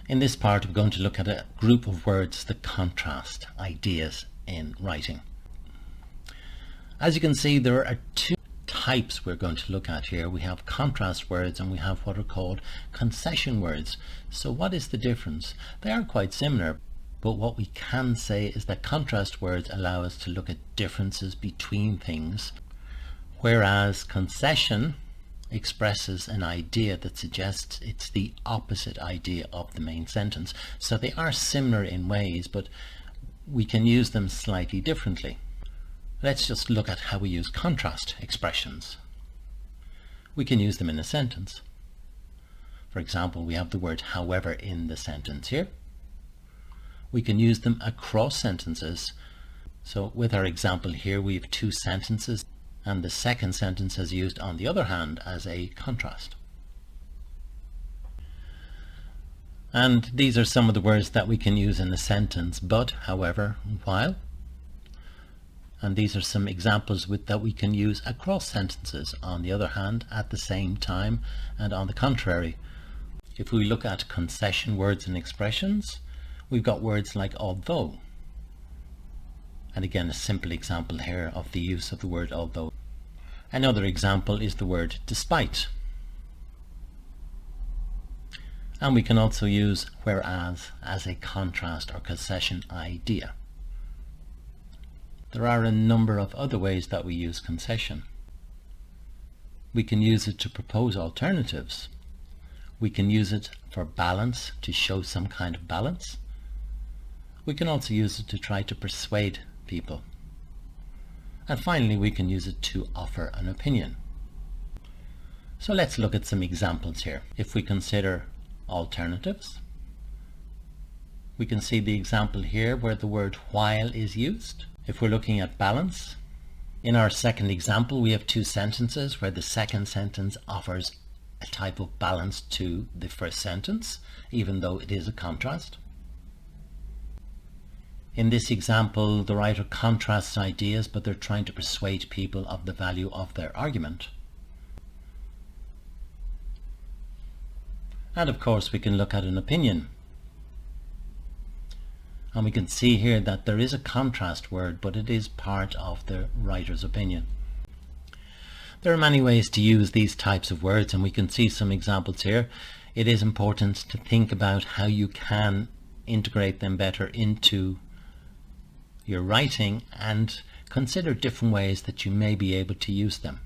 In this part we're going to look at a group of words that contrast ideas in writing. As you can see, there are two types we're going to look at here. We have contrast words and we have what are called concession words. So what is the difference? They are quite similar, but what we can say is that contrast words allow us to look at differences between things, whereas concession expresses an idea that suggests it's the opposite idea of the main sentence. So they are similar in ways, but we can use them slightly differently. Let's just look at how we use contrast expressions. We can use them in a sentence. For example, we have the word however in the sentence here. We can use them across sentences. So with our example here, we have two sentences, and the second sentence is used on the other hand as a contrast. And these are some of the words that we can use in a sentence: but, however, while. And these are some examples that we can use across sentences: on the other hand, at the same time, and on the contrary. If we look at concession words and expressions, we've got words like although. And again, a simple example here of the use of the word although. Another example is the word despite. And we can also use whereas as a contrast or concession idea. There are a number of other ways that we use concession. We can use it to propose alternatives. We can use it for balance, to show some kind of balance. We can also use it to try to persuade people. And finally, we can use it to offer an opinion. So let's look at some examples here. If we consider alternatives, we can see the example here where the word while is used. If we're looking at balance, in our second example, we have two sentences where the second sentence offers a type of balance to the first sentence, even though it is a contrast. In this example, the writer contrasts ideas, but they're trying to persuade people of the value of their argument. And of course, we can look at an opinion. And we can see here that there is a contrast word, but it is part of the writer's opinion. There are many ways to use these types of words, and we can see some examples here. It is important to think about how you can integrate them better into your writing and consider different ways that you may be able to use them.